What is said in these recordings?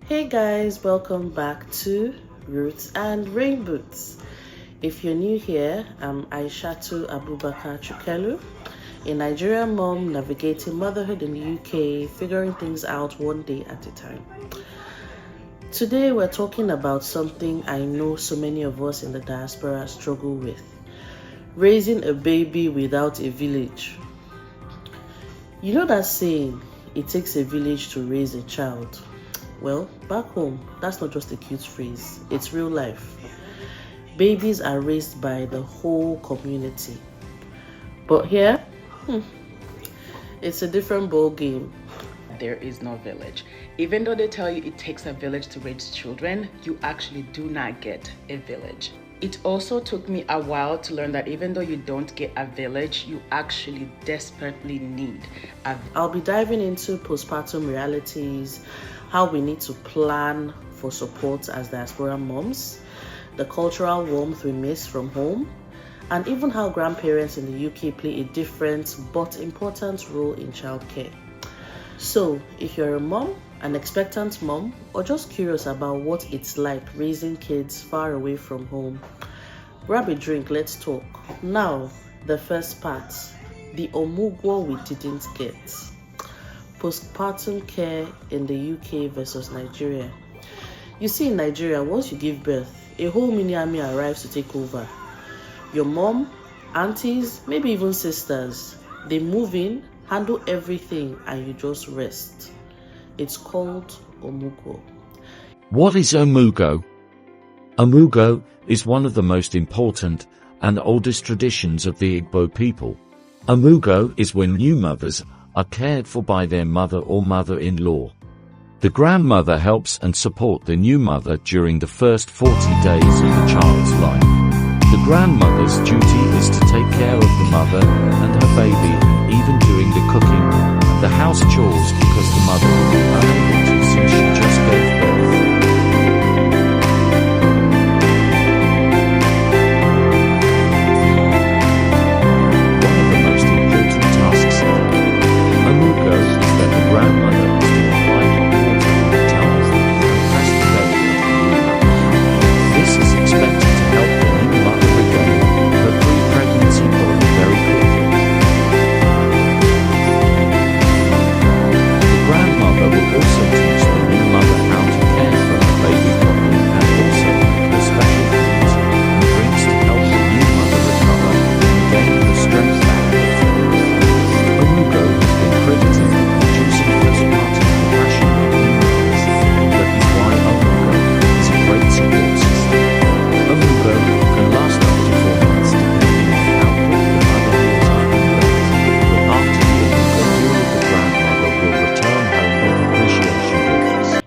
Hey guys, welcome back to Roots and Rainboots. If you're new here, I'm Aishatu Abubakar Chukelu, a Nigerian mom navigating motherhood in the UK, figuring things out one day at a time. Today we're talking about something I know so many of us in the diaspora struggle with: raising a baby without a village. You know that saying, it takes a village to raise a child? Well, back home, that's not just a cute phrase, it's real life. Babies are raised by the whole community. But here, it's a different ball game. There is no village. Even though they tell you it takes a village to raise children, you actually do not get a village. It also took me a while to learn that even though you don't get a village, you actually desperately need a village. I'll be diving into postpartum realities, how we need to plan for support as diaspora moms, the cultural warmth we miss from home, and even how grandparents in the UK play a different but important role in childcare. So, if you're a mom, an expectant mom, or just curious about what it's like raising kids far away from home, grab a drink, let's talk. Now, the first part, the Omugo we didn't get. Postpartum care in the UK versus Nigeria. You see, in Nigeria, once you give birth, a whole mini army arrives to take over. Your mom, aunties, maybe even sisters, they move in, handle everything, and you just rest. It's called Omugo. What is Omugo? Omugo is one of the most important and oldest traditions of the Igbo people. Omugo is when new mothers are cared for by their mother or mother-in-law. The grandmother helps and support the new mother during the first 40 days of the child's life. The grandmother's duty is to take care of the mother and her baby, even doing the cooking and the house chores, because the mother will be unable to since she just gave birth.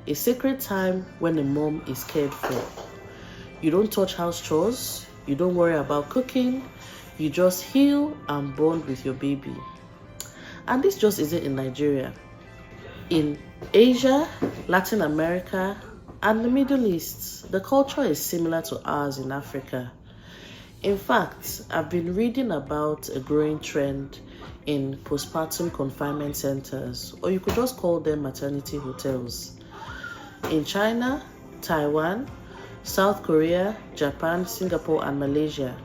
A sacred time when a mom is cared for. You don't touch house chores, you don't worry about cooking, you just heal and bond with your baby. And this just isn't in Nigeria. In Asia, Latin America, and the Middle East, the culture is similar to ours in Africa. In fact, I've been reading about a growing trend in postpartum confinement centers, or you could just call them maternity hotels. In China, Taiwan, South Korea, Japan, Singapore, and Malaysia.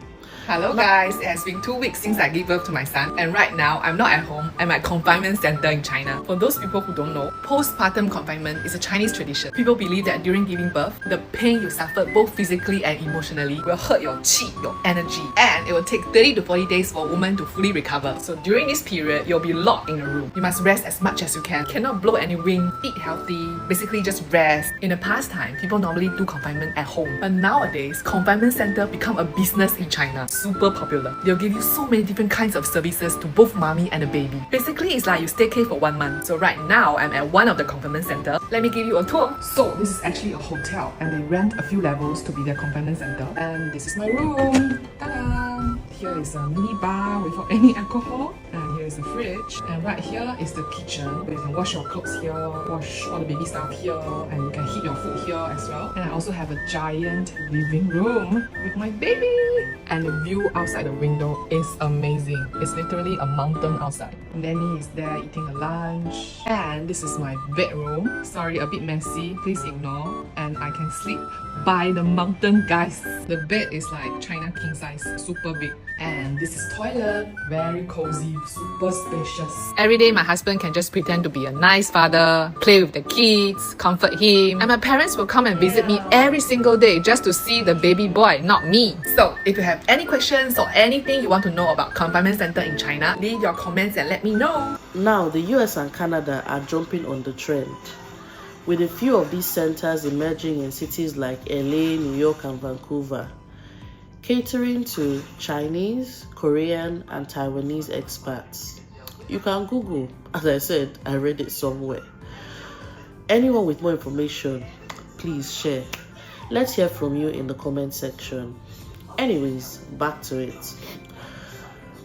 Hello guys, it has been 2 weeks since I gave birth to my son, and right now I'm not at home, I'm at confinement center in China. For those people who don't know, postpartum confinement is a Chinese tradition. People believe that during giving birth, the pain you suffered both physically and emotionally will hurt your qi, your energy, and it will take 30 to 40 days for a woman to fully recover. So during this period, you'll be locked in a room. You must rest as much as you can. Cannot blow any wing, eat healthy, basically just rest. In the past time, people normally do confinement at home, but nowadays, confinement center become a business in China. Super popular. They'll give you so many different kinds of services to both mommy and the baby. Basically, it's like you staycay for 1 month. So right now, I'm at one of the confinement center. Let me give you a tour. So this is actually a hotel, and they rent a few levels to be their confinement center. And this is my room. Ta-da! Here is a mini bar without any alcohol, and here is the fridge, and right here is the kitchen. You can wash your clothes here, wash all the baby stuff here, and you can heat your food here as well. And I also have a giant living room with my baby. And the view outside the window is amazing. It's literally a mountain outside. Nanny is there eating a lunch. And this is my bedroom. Sorry, a bit messy, please ignore. And I can sleep by the mountain, guys. The bed is like China king size, super big. And this is toilet, very cozy, super spacious. Every day my husband can just pretend to be a nice father, play with the kids, comfort him. And my parents will come and visit me every single day just to see the baby boy, not me. So if you have any questions or anything you want to know about confinement center in China, leave your comments and let me know. Now, the US and Canada are jumping on the trend, with a few of these centers emerging in cities like LA, New York, and Vancouver, catering to Chinese, Korean, and Taiwanese expats. You can Google, as I said, I read it somewhere. Anyone with more information, please share. Let's hear from you in the comment section. Anyways, back to it.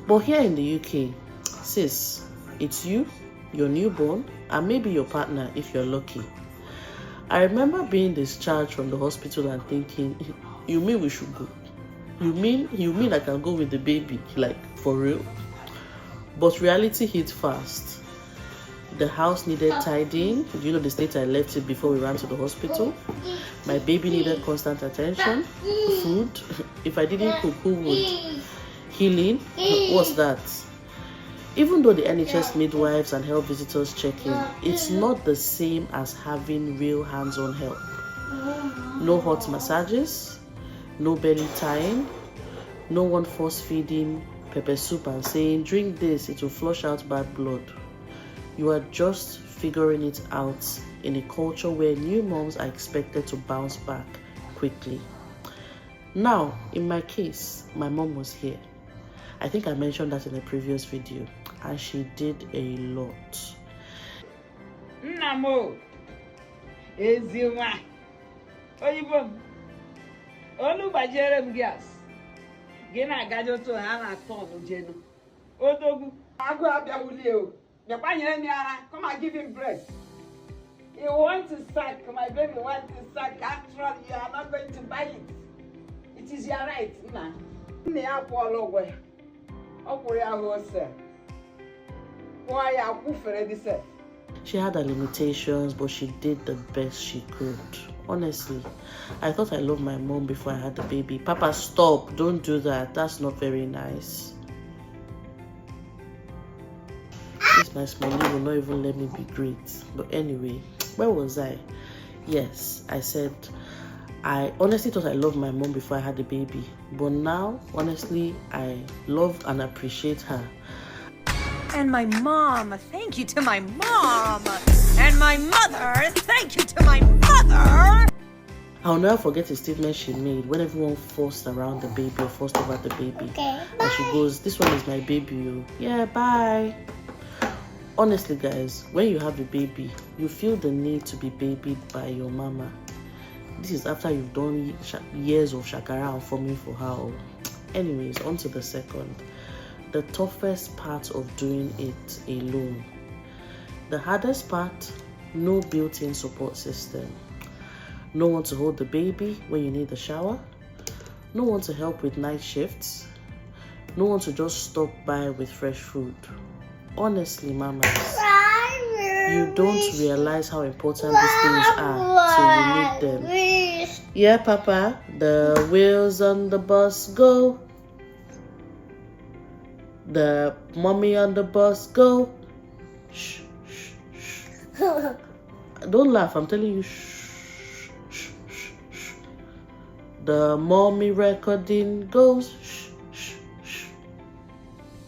But here in the UK, sis, it's you, your newborn, and maybe your partner if you're lucky. I remember being discharged from the hospital and thinking, you mean we should go? You mean I can go with the baby, like for real? But reality hit fast. The house needed tidying. Do you know the state I left it before we ran to the hospital? My baby needed constant attention, food. If I didn't cook, who would? Healing? What's that? Even though the NHS midwives and health visitors check in, it's not the same as having real hands-on help. No hot massages, no belly tying, no one force feeding pepper soup and saying, drink this, it will flush out bad blood. You are just figuring it out in a culture where new moms are expected to bounce back quickly. Now, in my case, my mom was here. I think I mentioned that in a previous video, and she did a lot. Namo, Ezima, Oyibom, Olubajerem gas, Gena Gajo to Hana Tom Jeno, Odogu, Agua Wilio, the Panyana, come and give him breast. You want to suck, my baby wants to suck, after all, you are not going to buy it. It is your right, Nna. The apple away. She had her limitations, but she did the best she could. Honestly, I thought I loved my mom before I had the baby. Papa, stop. Don't do that. That's not very nice. This my smelly will not even let me be great. But anyway, where was I? Yes, I said I honestly thought I loved my mom before I had the baby. But now, honestly, I love and appreciate her. And my mom, thank you to my mom. And my mother, thank you to my mother. I'll never forget the statement she made when everyone forced around the baby or forced over the baby. Okay, and she goes, this one is my baby. Yeah, bye. Honestly, guys, when you have a baby, you feel the need to be babied by your mama. This is after you've done years of shakara and forming for her. Anyways, on to the second. The toughest part of doing it alone. The hardest part, no built-in support system. No one to hold the baby when you need a shower. No one to help with night shifts. No one to just stop by with fresh food. Honestly, mamas, you don't realize how important these things are till you need them. Yeah, Papa, the wheels on the bus go. The mommy on the bus go. Shh, shh, shh. Don't laugh, I'm telling you. Shh, shh, shh, shh. The mommy recording goes. Shh, shh, shh.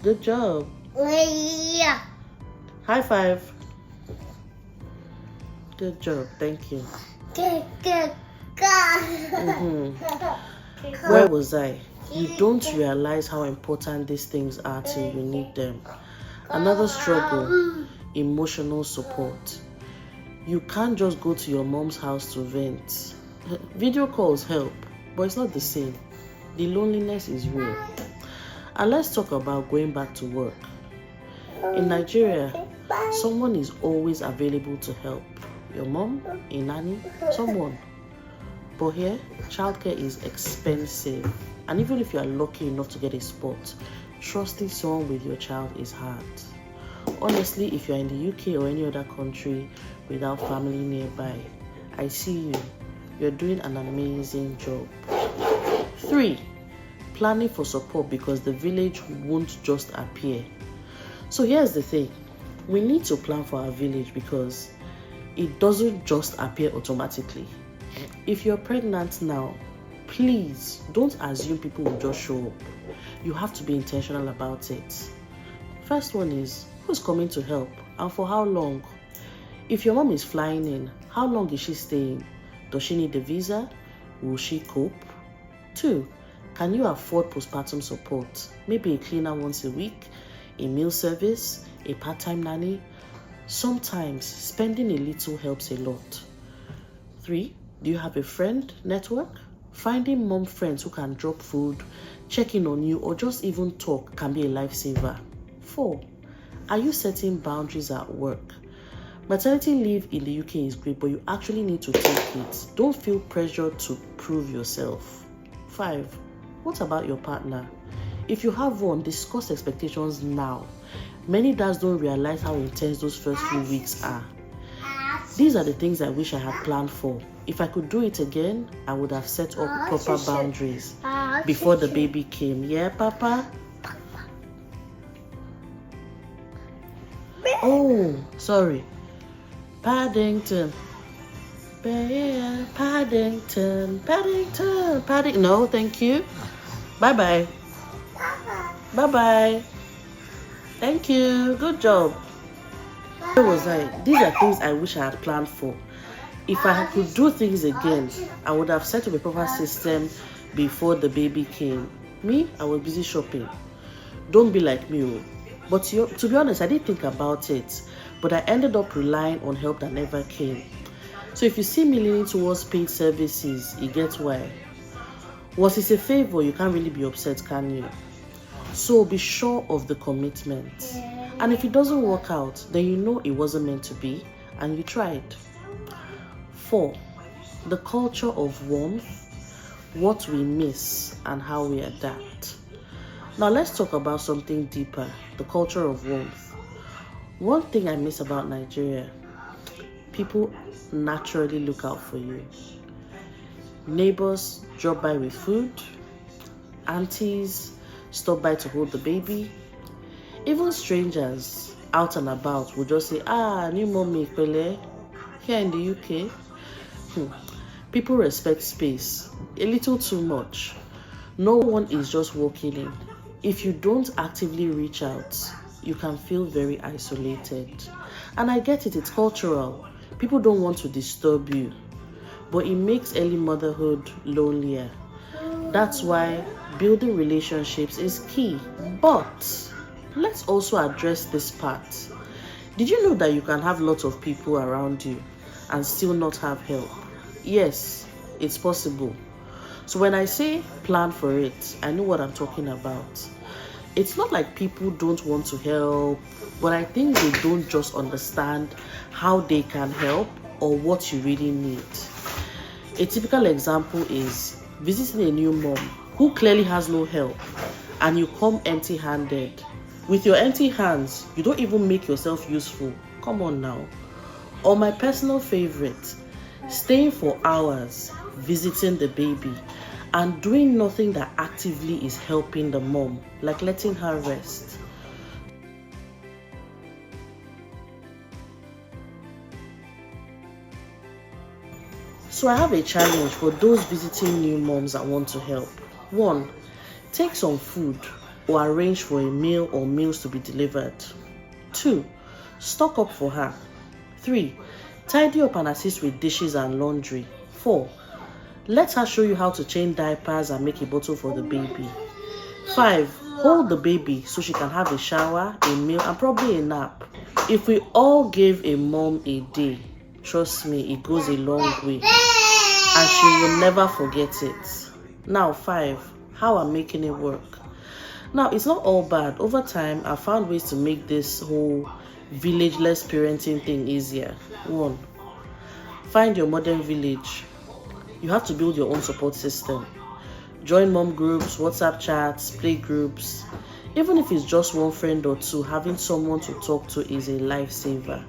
Good job. Yeah. High five. Good job, thank you. Where was I? You don't realize how important these things are till you need them. Another struggle, emotional support. You can't just go to your mom's house to vent. Video calls help, but it's not the same. The loneliness is real. And let's talk about going back to work. In Nigeria, someone is always available to help. Your mom, a nanny, someone. But here, childcare is expensive. And even if you are lucky enough to get a spot, trusting someone with your child is hard. Honestly, if you're in the UK or any other country without family nearby, I see you. You're doing an amazing job. 3. Planning for support because the village won't just appear. So here's the thing. We need to plan for our village because it doesn't just appear automatically. If you're pregnant now, please don't assume people will just show up. You have to be intentional about it. First one is, who's coming to help and for how long? If your mom is flying in, how long is she staying? Does she need a visa? Will she cope? 2. Can you afford postpartum support? Maybe a cleaner once a week, a meal service, a part-time nanny. Sometimes spending a little helps a lot. 3. Do you have a friend network? Finding mom friends who can drop food, check in on you, or just even talk can be a lifesaver. 4. Are you setting boundaries at work? Maternity leave in the UK is great, but you actually need to take it. Don't feel pressured to prove yourself. 5. What about your partner? If you have one, discuss expectations now. Many dads don't realize how intense those first few weeks are. These are the things I wish I had planned for. If I could do it again, I would have set up proper boundaries before the baby came. Yeah, Papa? Oh, sorry. Paddington. Paddington. No, thank you. Bye-bye. Bye-bye. Thank you. Good job. Where was I? These are things I wish I had planned for. If I could do things again, I would have set up a proper system before the baby came. Me, I was busy shopping. Don't be like me. But to be honest, I didn't think about it. But I ended up relying on help that never came. So if you see me leaning towards paid services, you get why. Once it's a favor, you can't really be upset, can you? So be sure of the commitment. And if it doesn't work out, then you know it wasn't meant to be and you tried. 4. The culture of warmth, what we miss and how we adapt. Now let's talk about something deeper, the culture of warmth. One thing I miss about Nigeria, people naturally look out for you. Neighbors drop by with food, aunties stop by to hold the baby. Even strangers out and about will just say, new mommy, Pele. Here in the UK, people respect space a little too much. No one is just walking in. If you don't actively reach out, you can feel very isolated. And I get it, it's cultural. People don't want to disturb you, but it makes early motherhood lonelier. That's why building relationships is key. But let's also address this part. Did you know that you can have lots of people around you and still not have help? Yes, it's possible. So when I say plan for it, I know what I'm talking about. It's not like people don't want to help, but I think they don't just understand how they can help or what you really need. A typical example is visiting a new mom who clearly has no help and you come empty-handed. With your empty hands, you don't even make yourself useful. Come on now. Or my personal favorite, staying for hours, visiting the baby, and doing nothing that actively is helping the mom, like letting her rest. So I have a challenge for those visiting new moms that want to help. 1, take some food or arrange for a meal or meals to be delivered. 2, stock up for her. 3, tidy up and assist with dishes and laundry. 4, let her show you how to change diapers and make a bottle for the baby. 5, hold the baby so she can have a shower, a meal, and probably a nap. If we all gave a mom a day, trust me, it goes a long way. And she will never forget it. Now 5, how I'm making it work. Now, it's not all bad. Over time, I found ways to make this whole village-less parenting thing easier. 1. Find your modern village. You have to build your own support system. Join mom groups, WhatsApp chats, play groups. Even if it's just one friend or two, having someone to talk to is a lifesaver.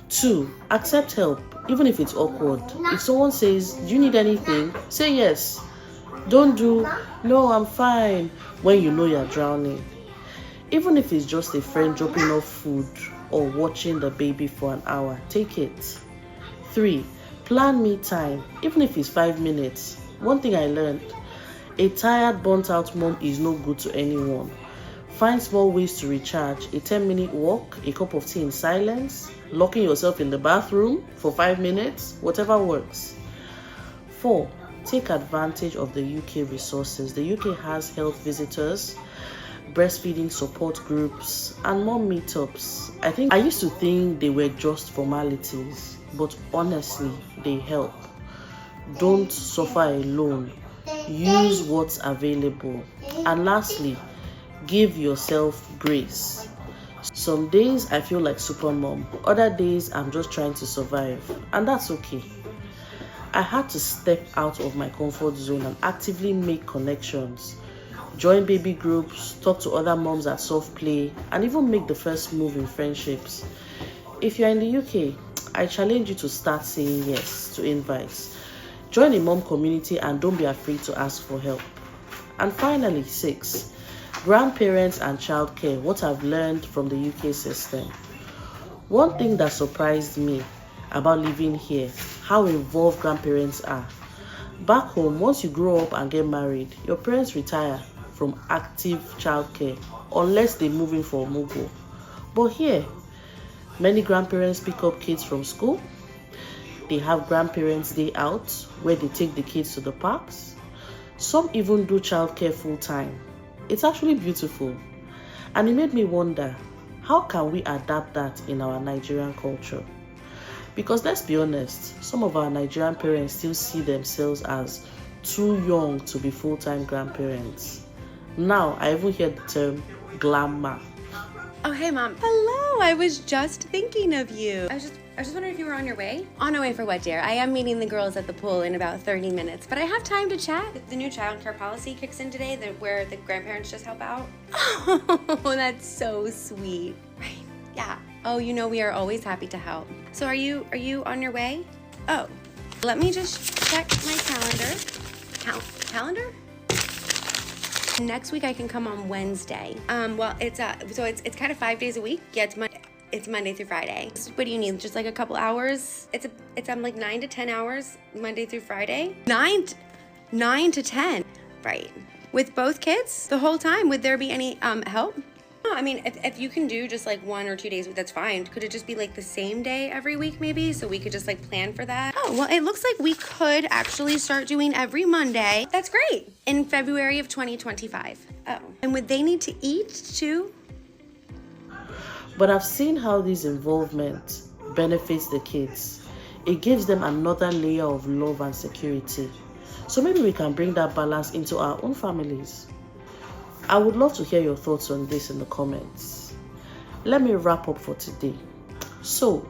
2. Accept help, even if it's awkward. If someone says, "Do you need anything?" say yes. Don't do, "No, I'm fine," when you know you're drowning. Even if it's just a friend dropping off food or watching the baby for an hour, take it. 3. Plan me time, even if it's 5 minutes. One thing I learned, a tired, burnt-out mom is no good to anyone. Find small ways to recharge. A 10-minute walk, a cup of tea in silence, locking yourself in the bathroom for 5 minutes, whatever works. 4. Take advantage of the UK resources. The UK has health visitors, breastfeeding support groups, and mom meetups. I used to think they were just formalities, but honestly, they help. Don't suffer alone. Use what's available. And lastly, give yourself grace. Some days I feel like super mom. Other days I'm just trying to survive. And that's okay. I had to step out of my comfort zone and actively make connections. Join baby groups, talk to other moms at soft play, and even make the first move in friendships. If you're in the UK, I challenge you to start saying yes to invites. Join a mom community and don't be afraid to ask for help. And finally, 6. Grandparents and childcare, what I've learned from the UK system. One thing that surprised me about living here, how involved grandparents are. Back home, once you grow up and get married, your parents retire from active childcare unless they move in for Omugo. But here, many grandparents pick up kids from school. They have grandparents' day out where they take the kids to the parks. Some even do childcare full time. It's actually beautiful. And it made me wonder, how can we adapt that in our Nigerian culture? Because let's be honest, some of our Nigerian parents still see themselves as too young to be full-time grandparents. Now, I even hear the term glamour. Oh, hey, Mom. Hello. I was just thinking of you. I was just wondering if you were on your way. On our way for what, dear? I am meeting the girls at the pool in about 30 minutes, but I have time to chat. The new child care policy kicks in today, where the grandparents just help out. Oh, that's so sweet. Right. Yeah. Oh, you know we are always happy to help. So are you on your way? Oh, let me just check my calendar. Calendar? Next week I can come on Wednesday. Well, it's kind of 5 days a week. Yeah, it's Monday through Friday. What do you need? Just like a couple hours? It's like 9 to 10 hours Monday through Friday. 9 to 10, right? With both kids the whole time. Would there be any help? No, I mean, if you can do just like 1 or 2 days, that's fine. Could it just be like the same day every week maybe? So we could just like plan for that? Oh, well, it looks like we could actually start doing every Monday. That's great. In February of 2025. Oh, and would they need to eat too? But I've seen how this involvement benefits the kids. It gives them another layer of love and security. So maybe we can bring that balance into our own families. I would love to hear your thoughts on this in the comments. Let me wrap up for today. So,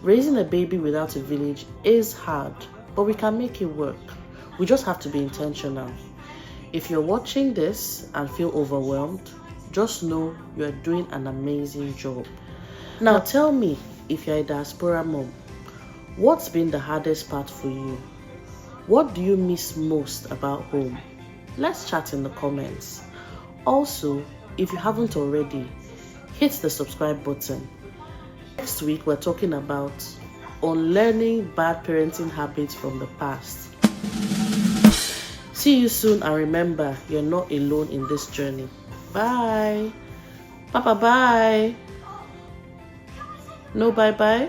raising a baby without a village is hard, but we can make it work. We just have to be intentional. If you're watching this and feel overwhelmed, just know you're doing an amazing job. Now tell me, if you're a diaspora mom, what's been the hardest part for you? What do you miss most about home? Let's chat in the comments. Also, if you haven't already, hit the subscribe button. Next week, we're talking about unlearning bad parenting habits from the past. See you soon, and remember, you're not alone in this journey. Bye. Bye. No bye-bye.